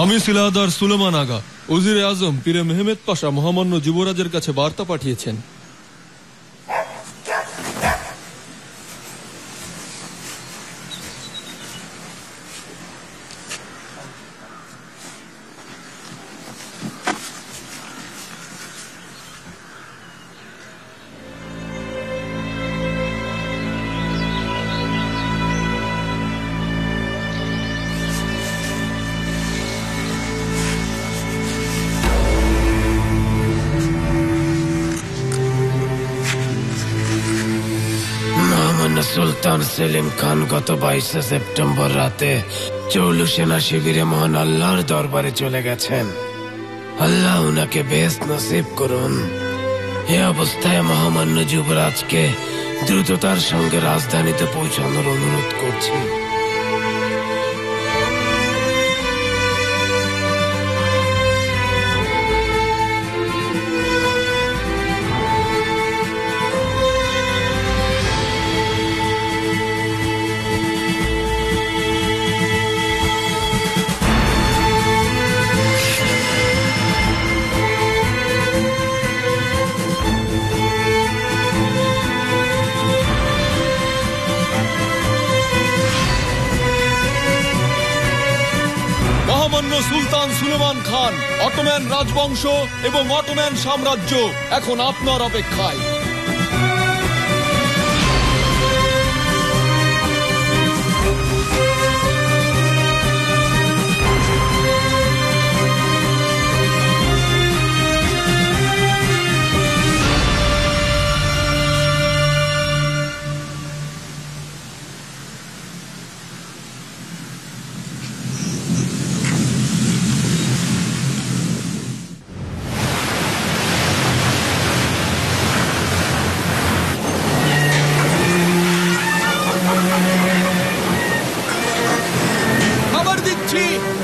আমি সিলাহাদার সুলেমান আগা উজিরে আজম পীরে মেহমেদ পাশা মহামান্য যুবরাজের কাছে বার্তা পাঠিয়েছেন। সুলতান সেলিম খান গত 22 সেপ্টেম্বর রাতে চৌলু সেনা শিবিরে মহান আল্লাহর দরবারে চলে গেছেন। আল্লাহ উনাকে বেশ নসিব করুন। এ অবস্থায় মহামান্য যুবরাজকে দ্রুততার সঙ্গে রাজধানীতে পৌঁছানোর অনুরোধ করছি। সুলতান সুলেমান খান, অটোম্যান রাজবংশ এবং অটোম্যান সাম্রাজ্য এখন আপনার অপেক্ষায়।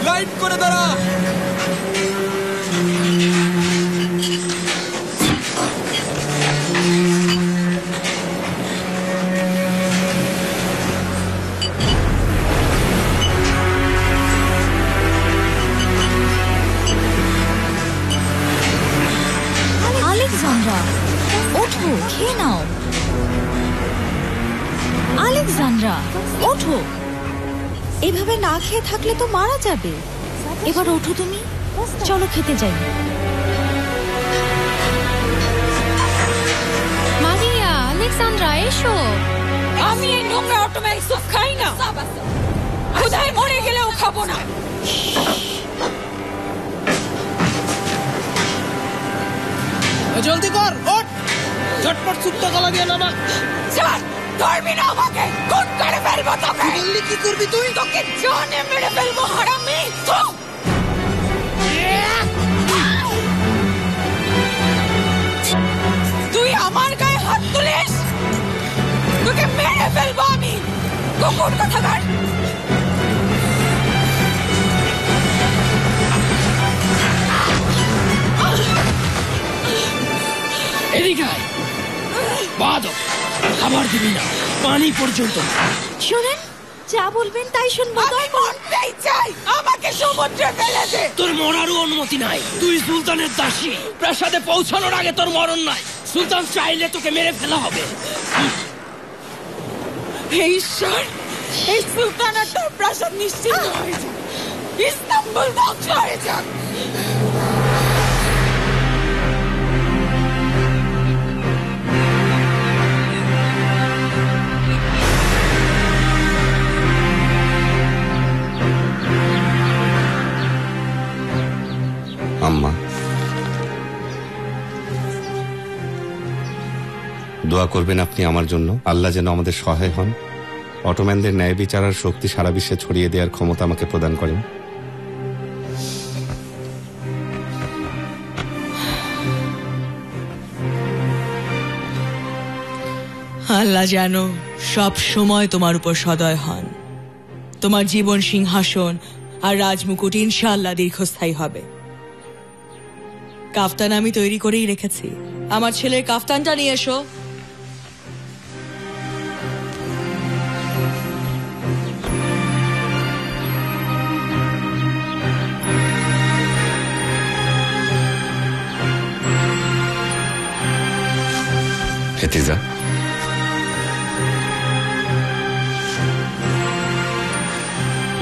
লাইট করে দাঁড়া। আলেকজান্দ্রা, ওঠো, খেয়ে নাও। আলেকজান্দ্রা, ওঠো। এভাবে না খেয়ে থাকলে তো মারা যাবে। এবার ওঠো তুমি, চলো খেতে যাই। মারিয়া, আলেকজান্দ্রা, এসো। আমি এই নোংরা অটোম্যান স্যুপ খাই না, ক্ষুধায় মরে গেলেও খাবো না। জলদি কর, ওঠ, ঝটপট সুপ্ত গলা দিয়ে নামা। ছাড়, ধরবি না আমাকে, খুন করে ফেলবো তোকে। বললি কি করবি তুই? তোকে জানে মেরে ফেলবো হারামি। তুই আমার গায়ে হাত তুলিস, তোকে মেরে ফেলবো আমি, কুকুর কোথাকার। এদিকে আয়। বাদক, খাবার দিবি না, পানি পর্যন্ত। শোনেন, যা বলবেন তাই শুনবো। আমি মরতেই চাই, আমাকে সমুদ্রে ফেলে দে। তোর মরারও অনুমতি নাই, তুই সুলতানের দাসী। প্রাসাদে পৌঁছানোর আগে তোর মরণ নাই। সুলতান চাইলে তোকে মেরে ফেলা হবে। হে ঈশ্বর, এই সুলতান আর তার প্রাসাদ নিশ্চিত হয়ে যাক, ইস্তাম্বুল ধ্বংস হয়ে যাক। আম্মা, দোয়া করবেন আপনি আমার জন্য, আল্লাহ যেন আমাদের সহায় হন, অটোম্যানদের ন্যায় বিচার আর শক্তি সারা বিশ্বে ছড়িয়ে দেওয়ার ক্ষমতা আমাকে প্রদান করেন। আল্লাহ যেন সব সময় তোমার উপর সদয় হন। তোমার জীবন সিংহাসন আর রাজমুকুট ইনশাআল্লাহ দীর্ঘস্থায়ী হবে। কাফতান আমি তৈরি করেই রেখেছি, আমার ছেলের কাফতানটা নিয়ে এসো। হেতিজা,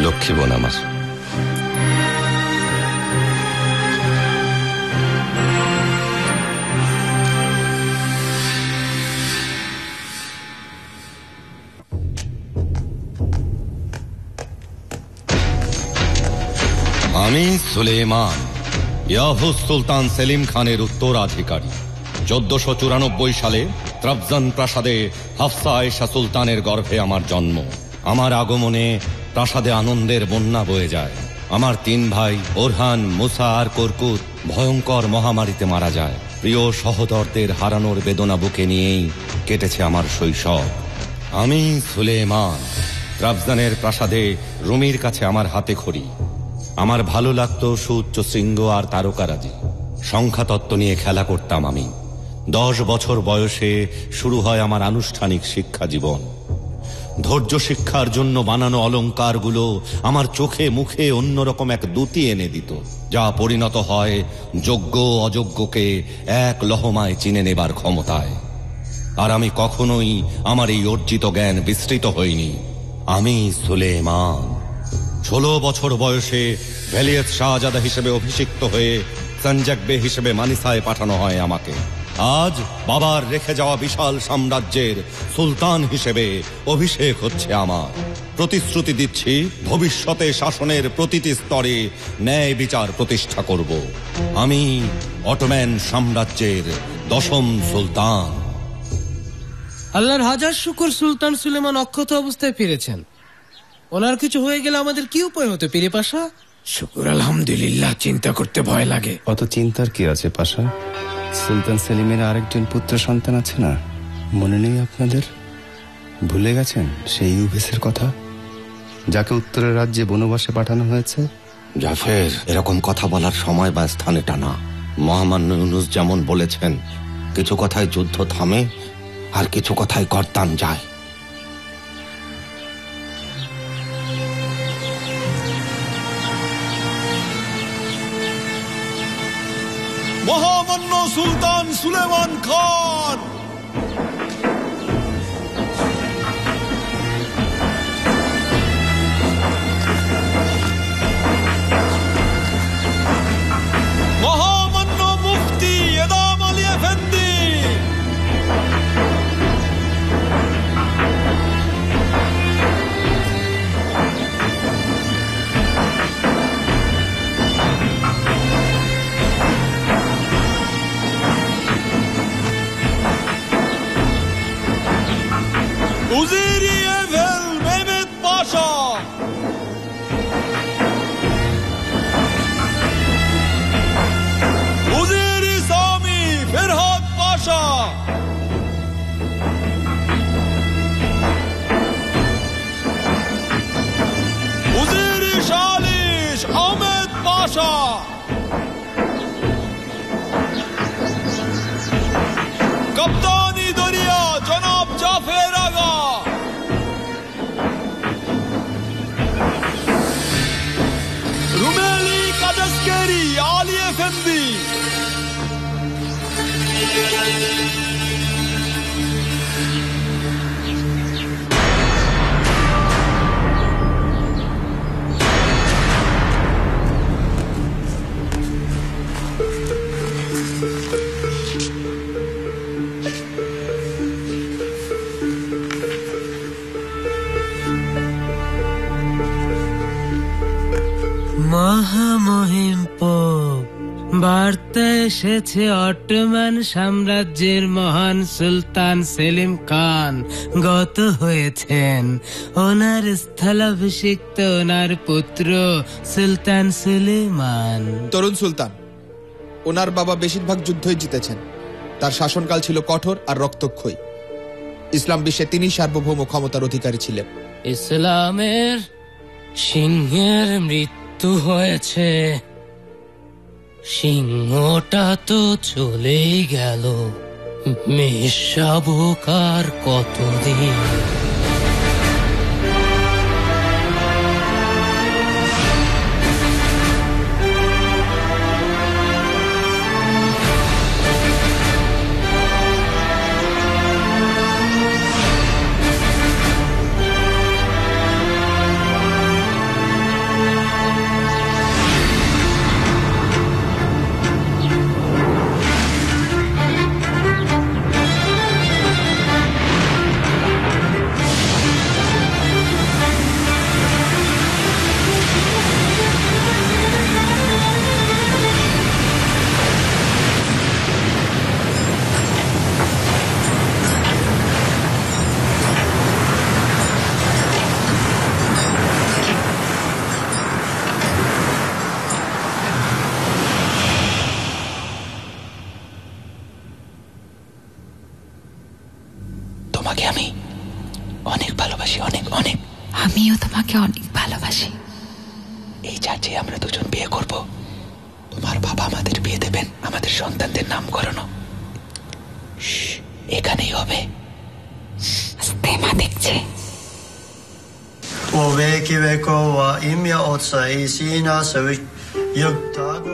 লক্ষ্মী বোন আমার, আমি সুলেমান, ইয়াহুস সুলতান সেলিম খানের উত্তরাধিকারী। 1494 সালে ত্রাবজান প্রাসাদে হাফসা আয়েশা সুলতানের গর্ভে আমার জন্ম। আমার আগমনে প্রাসাদে আনন্দের বন্যা বয়ে যায়। আমার 3 ভাই ওরহান, মুসা আর কর্কুত ভয়ঙ্কর মহামারীতে মারা যায়। প্রিয় সহোদরদের হারানোর বেদনা বুকে নিয়েই কেটেছে আমার শৈশব। আমি সুলেমান, ত্রাবজানের প্রাসাদে রুমির কাছে আমার হাতে খড়ি। আমার ভালো লাগতো সুউচ্চ শৃঙ্গ আর তারকারাজি। সংখ্যাতত্ত্ব নিয়ে খেলা করতাম আমি। 10 বছর বয়সে শুরু হয় আমার আনুষ্ঠানিক শিক্ষা জীবন। ধৈর্য শিক্ষার জন্য বানানো অলংকারগুলো আমার চোখে মুখে অন্যরকম এক দ্যুতি এনে দিত, যা পরিণত হয় যোগ্য অযোগ্যকে এক লহমায় চিনে নেবার ক্ষমতায়। আর আমি কখনোই আমার এই অর্জিত জ্ঞান বিস্তৃত হইনি। আমি সুলেমান। 16 বছর বয়সে ভ্যালিয়েত শাহজাদা হিসেবে অভিষিক্ত হয়ে সঞ্জকবে হিসেবে মানিসায় পাঠানো হয় আমাকে। আজ বাবার রেখে যাওয়া বিশাল সাম্রাজ্যের সুলতান হিসেবে অভিষেক হচ্ছে আমার। প্রতিশ্রুতি দিচ্ছি, ভবিষ্যতে শাসনের প্রতিটি স্তরে ন্যায় বিচার প্রতিষ্ঠা করব। আমি অটোম্যান সাম্রাজ্যের 10ম সুলতান। আল্লাহর হাজার শুকর, সুলতান সুলেমান অক্ষত অবস্থায় ফিরেছেন। ওনার কিছু হয়ে গেলে আমাদের কি উপায় হতে পীরে পাশা? শুকুর আলহামদুলিল্লাহ, চিন্তা করতে ভয় লাগে। অত চিন্তার কি আছে পাশা? সুলতান সেলিমের আরেকজন পুত্র সন্তান আছে না, মনে নেই আপনাদের? ভুলে গেছেন সেই ইউভেসের কথা, যাকে উত্তরের রাজ্যে বনবাসে পাঠানো হয়েছে? জাফের, এরকম কথা বলার সময় বা স্থান এটা না। মহামান্য ইউনুস যেমন বলেছেন, কিছু কথায় যুদ্ধ থামে আর কিছু কথায় গর্দান যায়। মহামান্য সুলতান সুলেমান খান। মহামান্য মুফতি এদাম আলী এফেন্দি। উজিরি এভেল মেহমেদ পাশা, উজিরি সামি ফেরহাদ পাশা, উজিরি শালিশ আহমেদ পাশা, কপ্তানি দরিয়া জনাব জাফর আগা, রুমেলি কাদাসকেরি আলী এফেন্দি, মহামহিম পোপ, বার্তা এসেছে অটোমান সাম্রাজ্যের মহান সুলতান সেলিম খান গত হয়েছেন। ওনার স্থলাভিষিক্ত ওনার পুত্র সুলতান সুলেমান। তরুণ সুলতান, ওনার বাবা বেশিরভাগ যুদ্ধই জিতেছেন। তার শাসনকাল ছিল কঠোর আর রক্তক্ষয়ী। ইসলাম বিশ্বে তিনি সার্বভৌম ক্ষমতার অধিকারী ছিলেন। ইসলামের সিংহের মৃত্যু হয়েছে, সিংহটা তো চলেই গেল, মেষশাবক আর কতদিন? তোমাকে আমি অনেক ভালোবাসি, অনেক অনেক। আমিও তোমাকে অনেক ভালোবাসি। এই চার্চে আমরা দুজন বিয়ে করব। তোমার বাবা আমাদের বিয়ে দেবেন, আমাদের সন্তানদের নামকরণ এখানেই হবে। মা দেখছে।我为给为国我一秒我在西那是为有大过。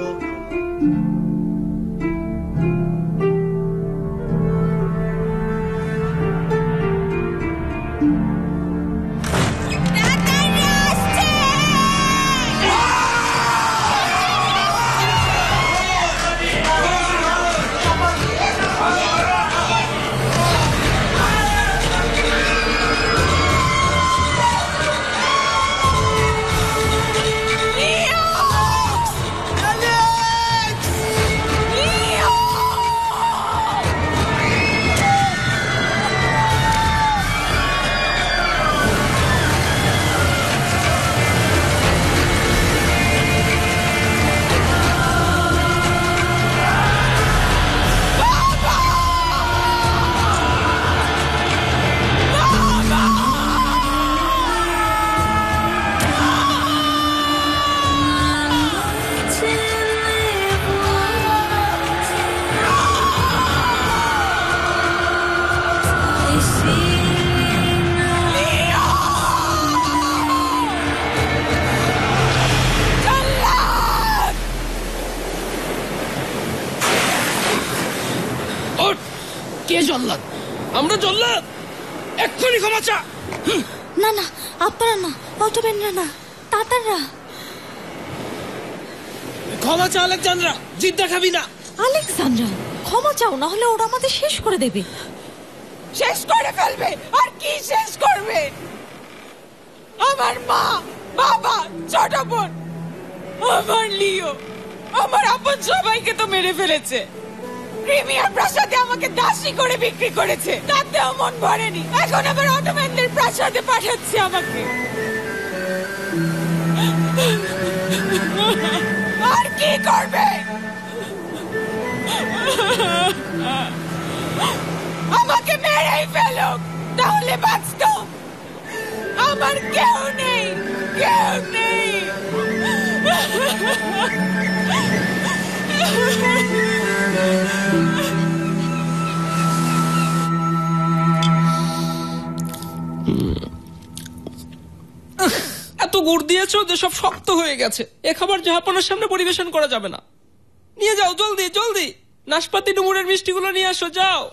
কে জল্লাদ? আমরা জল্লাদ, এক্ষুনি ক্ষমা চা। না না, আপনারা না, অটোম্যানরা না, তাতাররা। ক্ষমা চা আলেকজান্দ্রা, জিদ দেখাবি না। আলেকজান্দ্রা, ক্ষমা চাও, না হলে ওরা আমাদের শেষ করে দেবে। শেষ করে ফেলবে? আর কি শেষ করবে? আমার মা, বাবা, ছোট বোন, আমার লিও, আমার আপন সবাইকে তো মেরে ফেলেছে। ক্রিমিয়ার প্রাসাদে আমাকে দাসী করে বিক্রি করেছে, তাতেও মন ভরেনি। এখন আবার অটোম্যানদের প্রাসাদে পাঠাচ্ছে আমাকে। আর কি করবে? আমাকে মেরেই ফেলুক, তাহলে বাঁচত। আমার কেউ নেই, কেউ নেই। এত গুড় দিয়েছো যে সব শক্ত হয়ে গেছে। এ খাবার জাহাপনার সামনে পরিবেশন করা যাবে না। নিয়ে যাও, জলদি জলদি। নাশপাতি ডুমুরের মিষ্টিগুলো নিয়ে আসো, যাও।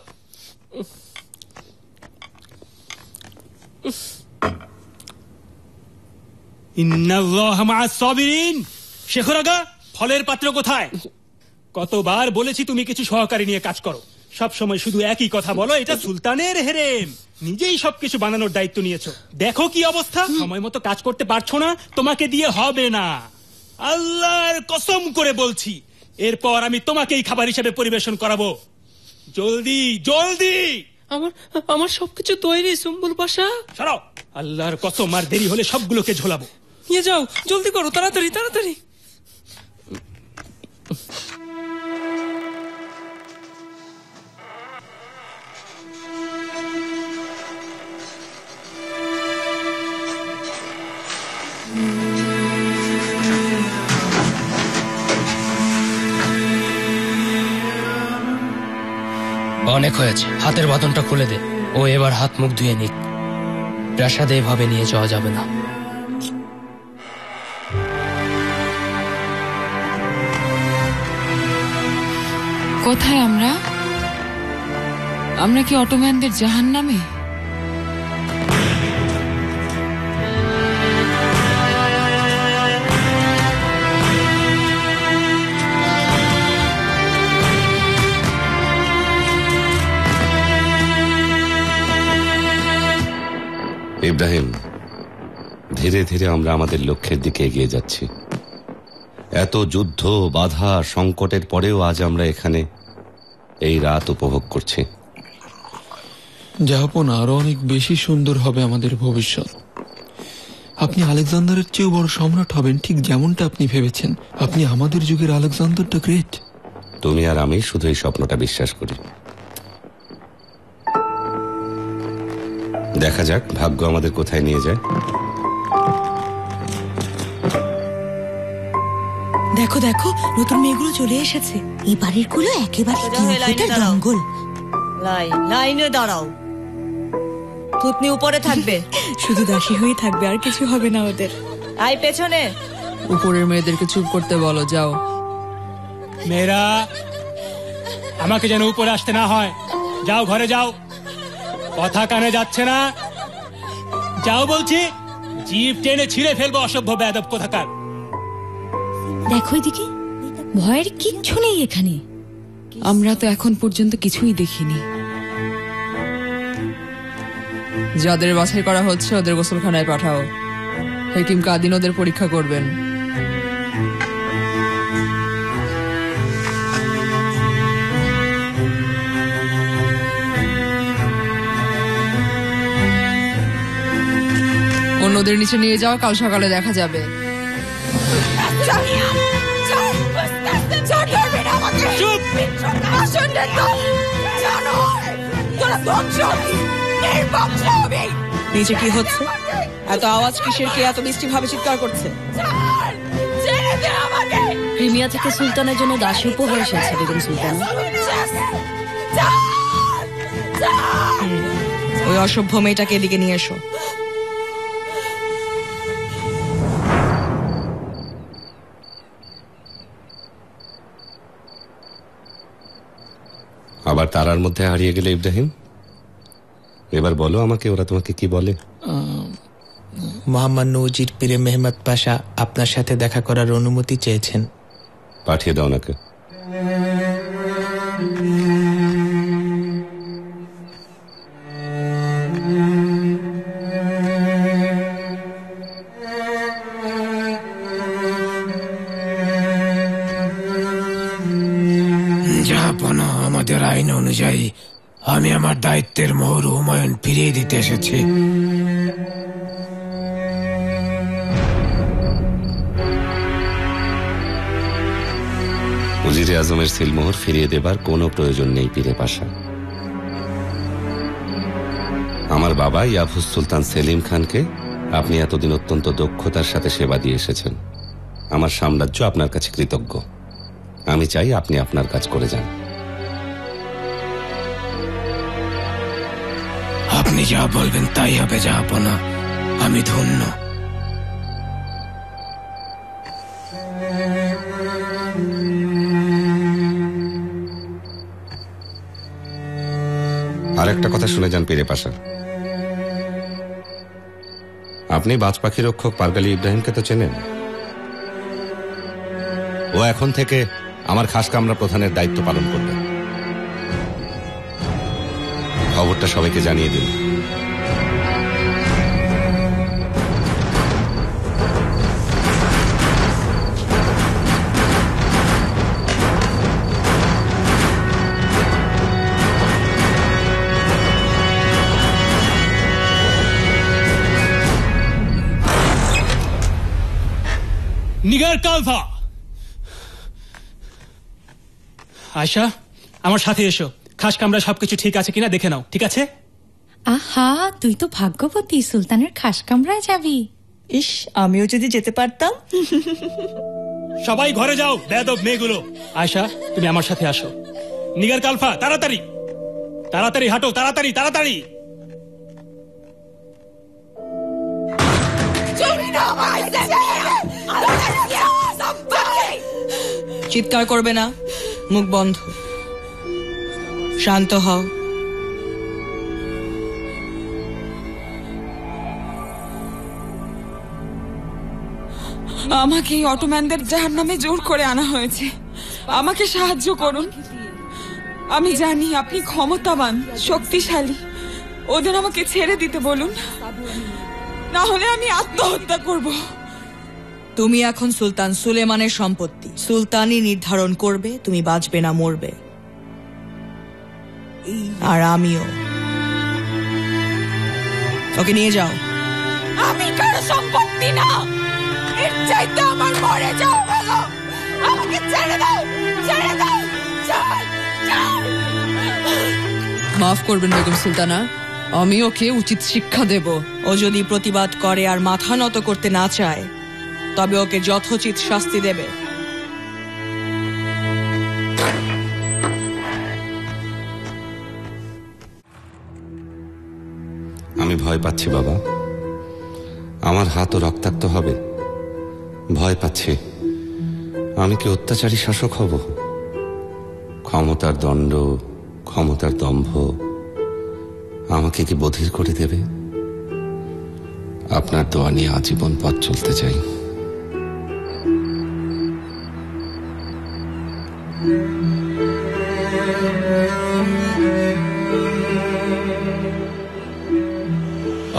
ইন্নাল্লাহা মা'আস সাবিরিন। শেখর আগা, ফলের পাত্র কোথায়? কতবার বলেছি তুমি কিছু সহকারী নিয়ে কাজ করো, সব সময় শুধু একই কথা বলো। এটা সুলতানের হেরেম, নিজেই সবকিছু বানানোর দায়িত্ব নিয়েছো। দেখো কি অবস্থা, সময় মতো কাজ করতে পারছো না, তোমাকে দিয়ে হবে না। আল্লাহর কসম করে বলছি, এরপর আমি তোমাকেই খাবার হিসেবে পরিবেশন করাবো। জলদি জলদি। আমার সবকিছু তৈরি সুম্বুল পাশা। সরাও, আল্লাহর কসম, আর দেরি হলে সবগুলোকে ঝোলাবো। নিয়ে যাও, জলদি করো, তাড়াতাড়ি তাড়াতাড়ি। অনেক হয়েছে, হাতের বাঁধনটা খুলে দে। ও এবার হাত মুখ ধুয়ে নিক। প্রাসাদে এভাবে নিয়ে যাওয়া যাবে না। কোথায় আমরা? আমরা কি অটোম্যানদের জাহান্নামে? ইব্রাহিম, ধীরে ধীরে আমরা আমাদের লক্ষ্যের দিকে এগিয়ে যাচ্ছি। এত যুদ্ধ, বাধা, সংকটের পরেও আজ আমরা এখানে এই রাত উপভোগ করছি। জাহাপনা, আরো অনেক বেশি সুন্দর হবে আমাদের ভবিষ্যৎ। আপনি আলেকজান্ডারের চেয়েও বড় সম্রাট হবেন, ঠিক যেমনটা আপনি ভেবেছেন। আপনি আমাদের যুগের আলেকজান্ডার দ্য গ্রেট। তুমি আর আমি শুধু এই স্বপ্নটা বিশ্বাস করি। দেখা যাক ভাগ্য আমাদের কোথায় নিয়ে যায়। দেখো দেখো, নতুন মেয়েগুলো চলে এসেছে। এই বাড়ির গুলো একেবারে জঙ্গল। লাইনে দাঁড়াও, থুতনি উপরে থাকবে। শুধু দাসী হয়ে থাকবে, আর কিছু হবে না ওদের। আই পেছনে। উপরের মেয়েদেরকে চুপ করতে বলো, যাও। মেয়েরা, আমাকে যেন উপরে আসতে না হয়। যাও, ঘরে যাও। কথা কানে যাচ্ছে না? যাও বলছি, জিভ টেনে ছিঁড়ে ফেলবো অসভ্য বেয়াদব কোথাকার। দেখো এদিকে, ভয়ের কিচ্ছু নেই এখানে। আমরা তো এখন পর্যন্ত কিছুই দেখিনি। যাদের বাছাই করা হচ্ছে ওদের গোসলখানায় পাঠাও। হাকিম কাদিন ওদের পরীক্ষা করবেন। অন্যদের নিচে নিয়ে যাও, কাল সকালে দেখা যাবে। নিচে কি হচ্ছে? এত আওয়াজ কিসের? কে এত মিষ্টি ভাবে চিৎকার করছে? ক্রিমিয়া থেকে সুলতানের জন্য দাসী উপহার এসেছে বেগম সুলতান। ওই অসভ্য মেয়েটাকে এদিকে নিয়ে এসো। আবার তারার মধ্যে হারিয়ে গেলে ইব্রাহিম। এবার বলো আমাকে, ওরা তোমাকে কি বলে? মোহাম্মদ নজির পীরে মেহমদ পাশা আপনার সাথে দেখা করার অনুমতি চেয়েছেন। পাঠিয়ে দাও ওনাকে। জাহাপনা, আমাদের অনুযায়ী আমি আমার দায়িত্বের মোহর হুমায়ুন ফিরিয়ে দিতে এসেছি। উজিরে আজমের সিলমোহর ফিরিয়ে দেবার কোনো প্রয়োজন নেই পীরে পাশা। আমার বাবা ইয়াফুস সুলতান সেলিম খানকে আপনি এতদিন অত্যন্ত দক্ষতার সাথে সেবা দিয়ে এসেছেন। আমার সাম্রাজ্য আপনার কাছে কৃতজ্ঞ। আমি চাই আপনি আপনার কাজ করে যান। আপনি যা বলবেন তাই হবে জাহাপনা। আমি ধন্য। আর একটা কথা শুনে যান পীরে পাশা। আপনি বাজ পাখি রক্ষক পারগালি ইব্রাহিমকে তো চেনেন। ও এখন থেকে আমার খাস কামরা প্রধানের দায়িত্ব পালন করবে। খবরটা সবাইকে জানিয়ে দিন। নিগার কালভা, আয়শা আমার সাথে এসো। খাস কামরা সবকিছু ঠিক আছে কিনা দেখে নাও। ঠিক আছে? আহা, তুই তো ভাগ্যবতী, সুলতানের খাস কামরায় যাবি। ইস, আমিও যদি যেতে পারতাম। সবাই ঘরে যাও, বেয়াদব মেয়েগুলো। আয়শা, তুমি আমার সাথে আসো। নিগার কালফা, তাড়াতাড়ি তাড়াতাড়ি হাঁটো, তাড়াতাড়ি তাড়াতাড়ি। চিৎকার করবে না, মুখ বন্ধ, শান্ত হও। আমাকে এই অটোম্যানদের জাহান্নামে জোর করে আনা হয়েছে। আমাকে সাহায্য করুন। আমি জানি আপনি ক্ষমতাবান, শক্তিশালী। ওদের আমাকে ছেড়ে দিতে বলুন, না হলে আমি আত্মহত্যা করব। তুমি এখন সুলতান সুলেমানের সম্পত্তি। সুলতানই নির্ধারণ করবে তুমি বাঁচবে না মরবে। আর আমিও। ওকে নিয়ে যাও। আমি কারো সম্পত্তি না, এর চাইতে আমার মরে যাওয়া ভালো। আমাকে ছেড়ে দাও, ছেড়ে দাও। মাফ করবেন বেগম সুলতানা, আমি ওকে উচিত শিক্ষা দেব। ও যদি প্রতিবাদ করে আর মাথা নত করতে না চায়, তবে ওকে যথোচিত শাস্তি দেবে। আমি ভয় পাচ্ছি বাবা, আমার হাতও রক্তাক্ত হবে। ভয় পাচ্ছি আমি কি অত্যাচারী শাসক হব। ক্ষমতার দণ্ড, ক্ষমতার দম্ভ আমাকে কি বধির করে দেবে। আপনার দোয়া নিয়ে আজীবন পথ চলতে চাই।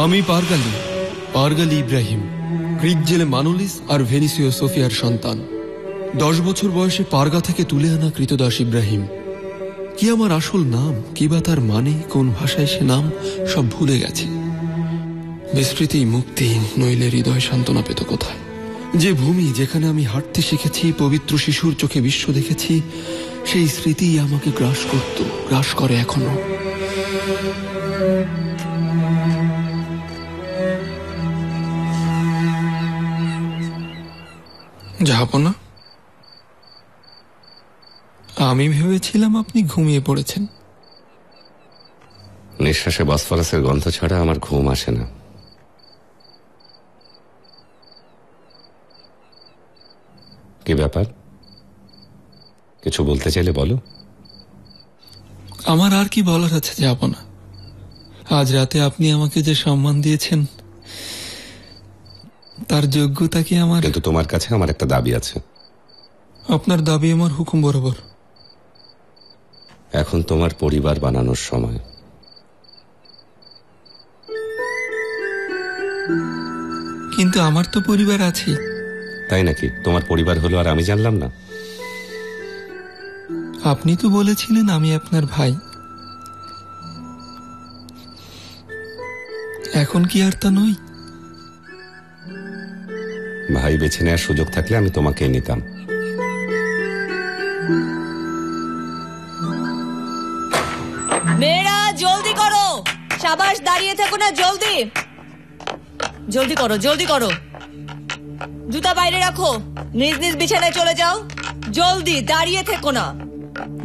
আমি পারগালি ইব্রাহিম, গ্রিক জেলে মানুলিস আর ভেনিসীয় সোফিয়ার সন্তান। 10 বছর বয়সে পারগা থেকে তুলে আনা কৃতদাস ইব্রাহিম। কি আমার আসল নাম, কি বা তার মানে, কোন ভাষায় সে নাম, সব ভুলে গেছি। বিস্মৃতি মুক্তি, নইলে হৃদয় সান্ত্বনা পেত কোথায়। যে ভূমি যেখানে আমি হাঁটতে শিখেছি, পবিত্র শিশুর চোখে বিশ্ব দেখেছি, সেই স্মৃতি আমাকে গ্রাস করত, গ্রাস করে এখনো। জাহাপনা, আমি ভেবেছিলাম আপনি ঘুমিয়ে পড়েছেন। নিঃশ্বাসে বসফরাসের গন্ধ ছাড়া আমার ঘুম আসে না। কি ব্যাপার, কিছু বলতে চাইলে বলো। আমার আর কি বলার আছে জাহাপনা। আজ রাতে আপনি আমাকে যে সম্মান দিয়েছেন, তার যোগ্যতা কি আমার। কিন্তু তোমার কাছে আমার একটা দাবি আছে। আপনার দাবি আমার হুকুম বরাবর। এখন তোমার পরিবার বানানোর সময়। কিন্তু আমার তো পরিবার আছে। তাই নাকি? তোমার পরিবার হলো আর আমি জানলাম না। আপনি তো বলেছিলেন আমি আপনার ভাই। এখন কি আর তা নয়? ভাই বেছে নেওয়ার সুযোগ থাকলে আমি তোমাকে নিতাম। মেয়েরা জলদি করো, সাবাস, দাঁড়িয়ে থেকো না, জলদি জলদি করো, জলদি করো। জুতা বাইরে রাখো, নিজ নিজ বিছানায় চলে যাও। জলদি, দাঁড়িয়ে থেকো না,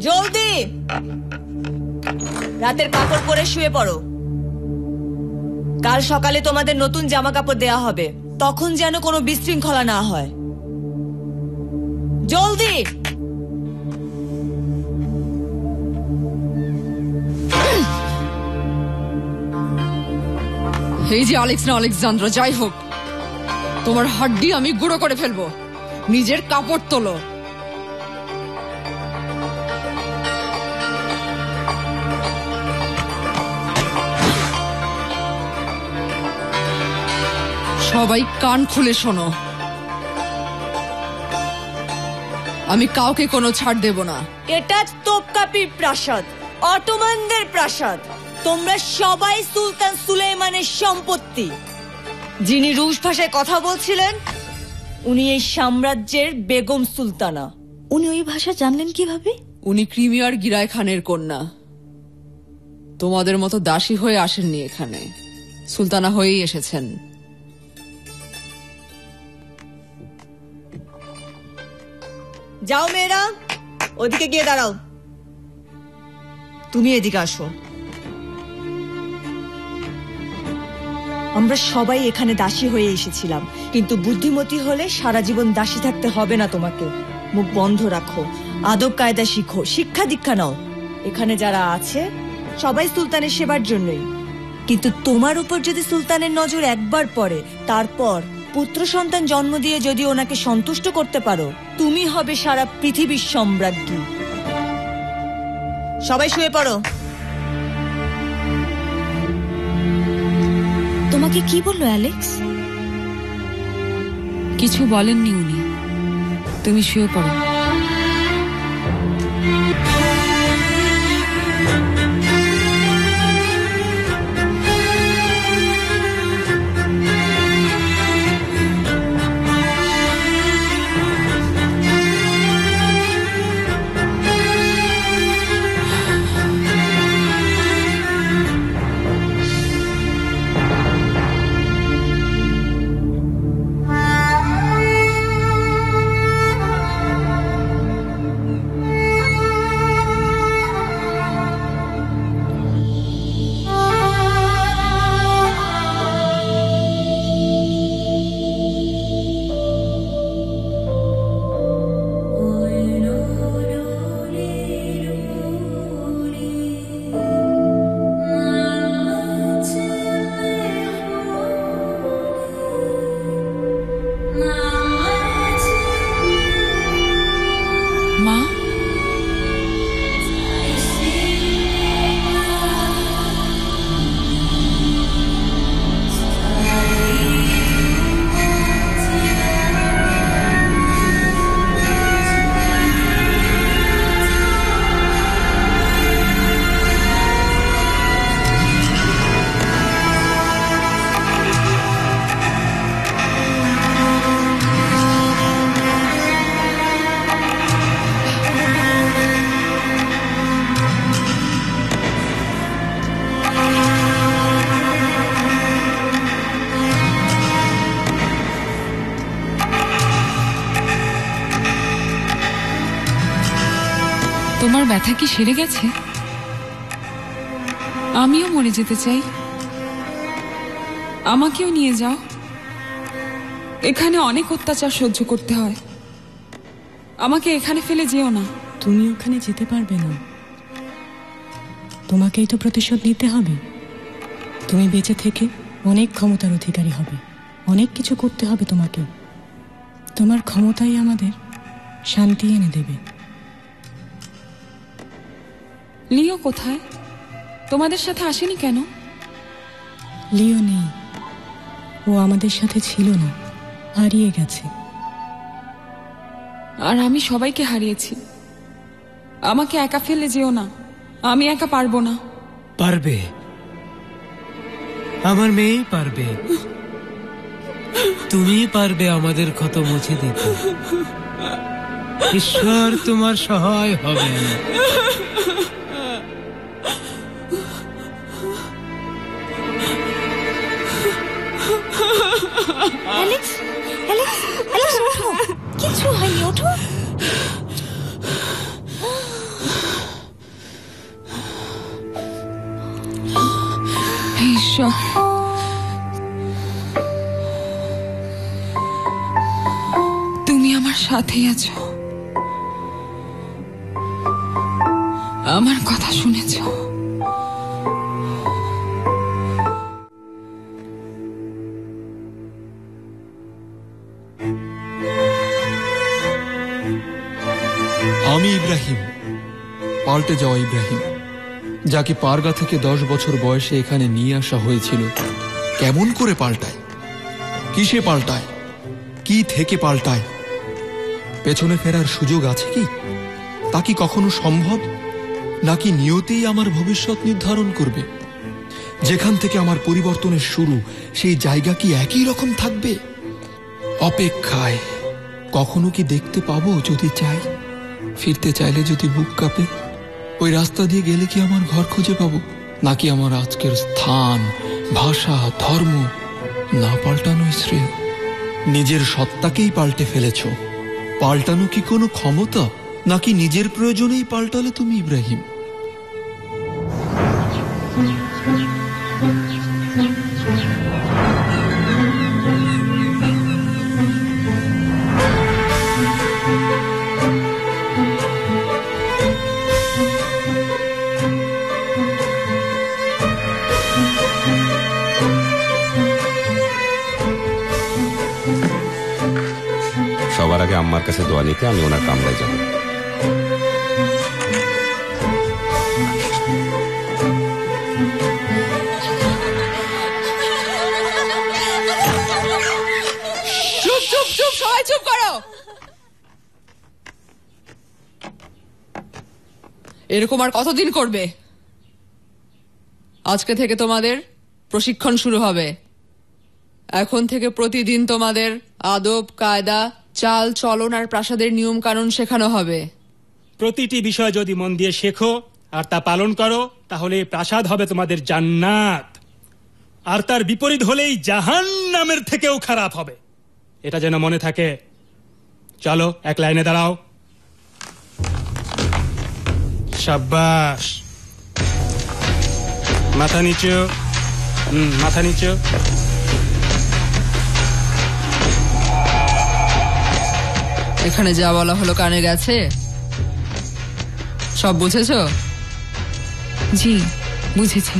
জলদি। রাতের কাপড় পরে শুয়ে পড়ো। কাল সকালে তোমাদের নতুন জামা কাপড় দেয়া হবে, তখন যেন কোনো বিশৃঙ্খলা না হয়। জলদি। এই যে অ্যালেক্স না আলেকজান্দ্রা, যাই হোক, তোমার হাড্ডি আমি গুঁড়ো করে ফেলবো। নিজের কাপড় তোলো। সবাই কান খুলে শোনো, আমি কাউকে কোনো ছাড় দেব না। এটা তোপকাপির প্রাসাদ, অটোমানদের প্রাসাদ। তোমরা সবাই সুলতান সুলেইমানের সম্পত্তি। যিনি রুশ ভাষায় কথা বলছিলেন, উনি এই সাম্রাজ্যের বেগম সুলতানা। উনি ওই ভাষা জানলেন কিভাবে? উনি ক্রিমিয়ার গিরায় খানের কন্যা। তোমাদের মতো দাসী হয়ে আসেননি এখানে, সুলতানা হয়েই এসেছেন। যাও মেয়েরা, ওদিকে গিয়ে দাঁড়াও। তুমি এদিকে আসো। আমরা সবাই এখানে দাসী হয়ে এসেছিলাম, কিন্তু বুদ্ধিমতী হলে সারা জীবন দাসী থাকতে হবে না তোমাকে। মুখ বন্ধ রাখো, আদব কায়দা শিখো, শিক্ষা দীক্ষা নাও। এখানে যারা আছে সবাই সুলতানের সেবার জন্যই, কিন্তু তোমার উপর যদি সুলতানের নজর একবার পড়ে, তারপর পুত্র সন্তান জন্ম দিয়ে যদি ওনাকে সন্তুষ্ট করতে পারো, তুমি হবে সারা পৃথিবীর সম্রাজ্ঞী। সবাই শুয়ে পড়ো। তোমাকে কি বললো অ্যালেক্স? কিছু বলেননি উনি। তুমি শুয়ে পড়ো। তোমার ব্যথা কি সেরে গেছে? আমিও মরে যেতে চাই, আমাকেও নিয়ে যাও। এখানে অনেক অত্যাচার সহ্য করতে হয়, আমাকে এখানে ফেলে যেও না। তুমি ওখানে যেতে পারবে না, তোমাকেই তো প্রতিশোধ নিতে হবে। তুমি বেঁচে থেকে অনেক ক্ষমতার অধিকারী হবে, অনেক কিছু করতে হবে তোমাকে। তোমার ক্ষমতাই আমাদের শান্তি এনে দেবে। লিও কোথায়? তোমাদের সাথে আসেনি কেন? লিও নেই, ও আমাদের সাথে ছিল না, হারিয়ে গেছে। আর আমি সবাইকে হারিয়েছি। আমাকে একা ফেলে যেও না, আমি একা পারবো না। পারবে, আমার মেয়েই পারবে। তুমি পারবে আমাদের ক্ষত মুছে দিতে। ঈশ্বর তোমার সহায় হবেন। অ্যালেক্স, অ্যালেক্স, অ্যালেক্স, ওঠো। কিছু হয়নি, ওঠো। ঈশ্বর, তুমি আমার সাথেই আছো, আমার কথা শুনেছো। আমি ইব্রাহিম, পাল্টে যাওয়া ইব্রাহিম, যাকে পারগা থেকে 10 বছর বয়সে এখানে নিয়ে আসা হয়েছিল। কেমন করে পাল্টায়? কিসে পাল্টায়? কি থেকে পাল্টায়? পেছনে ফেরার সুযোগ আছে কি? তা কি কখনো সম্ভব? নাকি নিয়তেই আমার ভবিষ্যৎ নির্ধারণ করবে? যেখান থেকে আমার পরিবর্তনের শুরু, সেই জায়গা কি একই রকম থাকবে? অপেক্ষায়। কখনো কি দেখতে পাবো যদি চাই? ফিরতে চাইলে যদি বুক কাঁপে? ওই রাস্তা দিয়ে গেলে কি আমার ঘর খুঁজে পাবো? নাকি আমার আজকের স্থান, ভাষা, ধর্ম না পাল্টানোই শ্রেয়? নিজের সত্তাকেই পাল্টে ফেলেছ। পাল্টানো কি কোনো ক্ষমতা? নাকি নিজের প্রয়োজনেই পাল্টালে তুমি ইব্রাহিম? সবার আগে আম্মার কাছে দোয়া নিতে আমি ওনার কামরায় যাব। চুপ চুপ চুপ, সবাই চুপ করো। এরকম আর কতদিন করবে? আজকে থেকে তোমাদের প্রশিক্ষণ শুরু হবে। এখন থেকে প্রতিদিন তোমাদের আদব কায়দা, চাল চলন আর প্রাসাদের নিয়ম কানুন শেখানো হবে। প্রতিটি বিষয় যদি মন দিয়ে শেখো আর তা পালন করো, তাহলে এই প্রাসাদ হবে তোমাদের জান্নাত। আর তার বিপরীত হলেই জাহান্নামের থেকেও খারাপ হবে। এটা যেন মনে থাকে। চলো, এক লাইনে দাঁড়াও। শাবাশ। মাথা নিচু, মাথা নিচু। এখানে যা বলা হলো কানে গেছে? সব বুঝেছো? জি, বুঝেছি।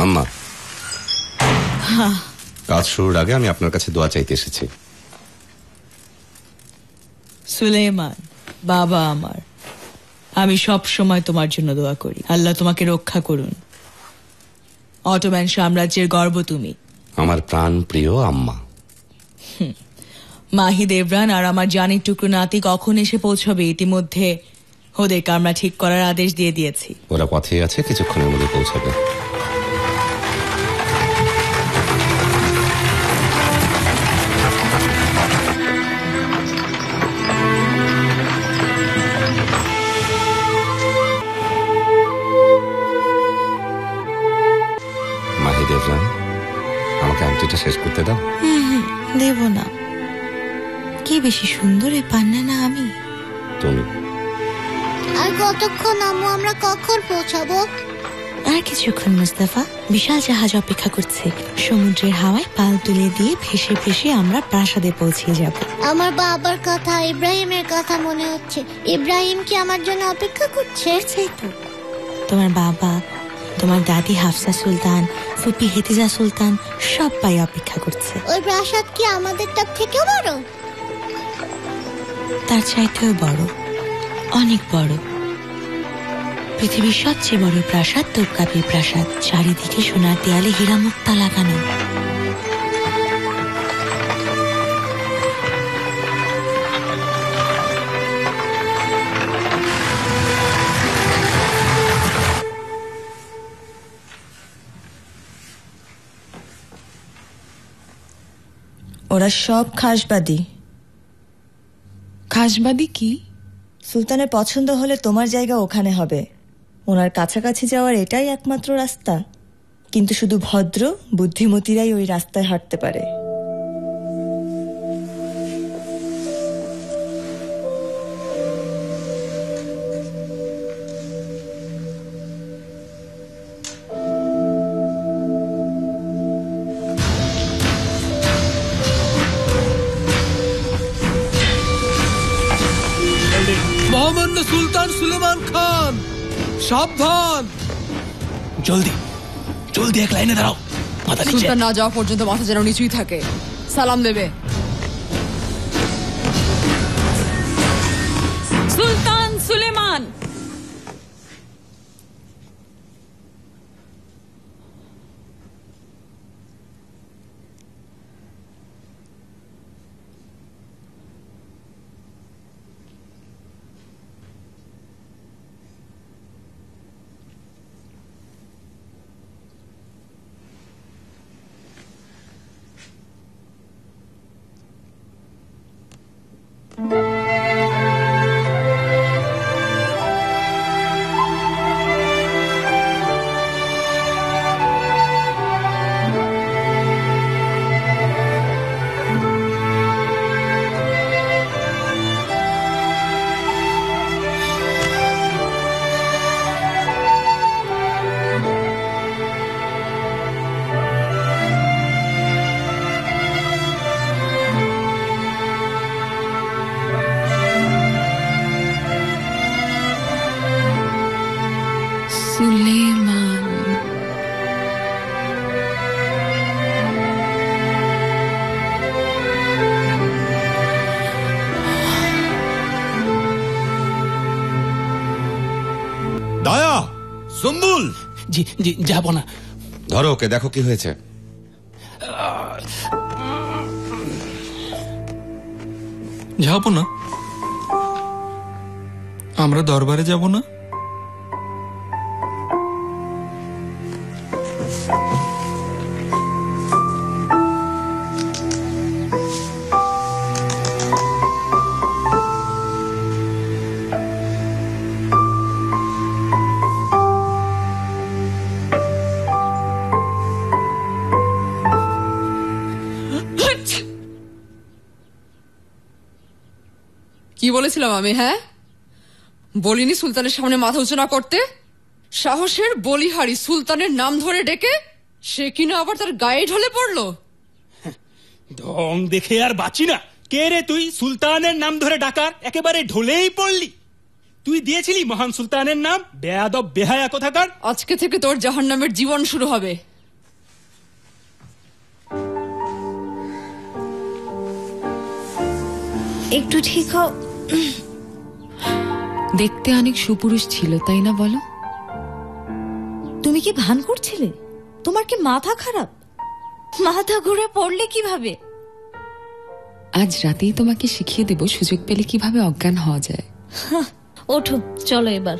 আম্মা, হ্যাঁ, কাজ শুরুর আগে আমি আপনার কাছে দোয়া চাইতে এসেছি। সুলেমান বাবা আমার, আমি সব সময় তোমার জন্য দোয়া করি। আল্লাহ তোমাকে রক্ষা করুন। অটোম্যান সাম্রাজ্যের গর্ব তুমি। আমার প্রাণ প্রিয় আম্মা। মাহি দেবরান আর আমার জানির টুকরো নাতি কখন এসে পৌঁছবে ইতিমধ্যে ওদেরকে আমরা ঠিক করার আদেশ দিয়ে দিয়েছি। ওরা পথেই আছে, কিছুক্ষণের মধ্যে পৌঁছাবে। মাহি দেবরান, আমাকে আংটিটা শেষ করতে দাও। দেব না। কে বেশি সুন্দর, এই পান্না না আমি? তুমি। আর কতক্ষণ আম্মু, আমরা কখন পৌঁছাবো? আর কিছুক্ষণ মুস্তাফা, বিশাল জাহাজ অপেক্ষা করছে। সমুদ্রের হাওয়ায় পাল তুলে দিয়ে ভেসে ভেসে আমরা প্রাসাদে পৌঁছে যাব। আমার বাবার কথা, ইব্রাহিমের কথা মনে হচ্ছে। ইব্রাহিম কি আমার জন্য অপেক্ষা করছে? তো তোমার বাবা, তোমার দাদি হাফসা সুলতান, ফুপি হেতিজা সুলতান সবাই অপেক্ষা করছে। ওই প্রাসাদ কি আমাদেরটার থেকেও বড়? তার চাইতেও বড়, অনেক বড়। পৃথিবীর সবচেয়ে বড় প্রাসাদ তোপকাপির প্রাসাদ, চারিদিকে সোনার দেয়ালে হীরা মুক্তা লাগানো। ওরা সব খাসবাদী। খাসবাদী কি? সুলতানের পছন্দ হলে তোমার জায়গা ওখানে হবে। ওনার কাছাকাছি যাওয়ার এটাই একমাত্র রাস্তা, কিন্তু শুধু ভদ্র বুদ্ধিমতীরাই ওই রাস্তায় হাঁটতে পারে। মহামান্য সুলতান সুলেমান খান, সাবধান! জলদি জলদি এক লাইনে দাঁড়াও। মাথা নিচে। সুলতান না যাওয়া পর্যন্ত মাথা যেন নিচুই থাকে। সালাম দেবে। সুলতান সুলেমান। সুলেমান। দয়া, সুম্বুল। জি জি, যাবো না। ধরো ওকে, দেখো কি হয়েছে। যাবো না? আমরা দরবারে যাব না? কি বলেছিলাম আমি? হ্যাঁ, বলিনি সুলতানের সামনে মাথা উঁচু না করতে? সাহসের বলিহারি সুলতানের নাম ধরে ডেকে সে কিনা আবার তার গায়ে ঢলে পড়লো। ঢং দেখে আর বাঁচি না। কে রে তুই? সুলতানের নাম ধরে ডাকার একেবারে ঢলেই পড়লি। তুই দিয়েছিলি মহান সুলতানের নাম? বেয়াদব বেহায়া কোথাকার। আজকে থেকে তোর জাহান্নামের জীবন শুরু হবে। একটু ঠিক হও। দেখতে অনেক সুপুরুষ ছিল, তাই না বলো? তুমি কি ভান করছিলে? তোমার কি মাথা খারাপ? মাথা ঘুরে পড়লে কিভাবে? আজ রাতেই তোমাকে শিখিয়ে দেব সুযোগ পেলে কিভাবে অজ্ঞান হওয়া যায়। ওঠো, চলো এবার।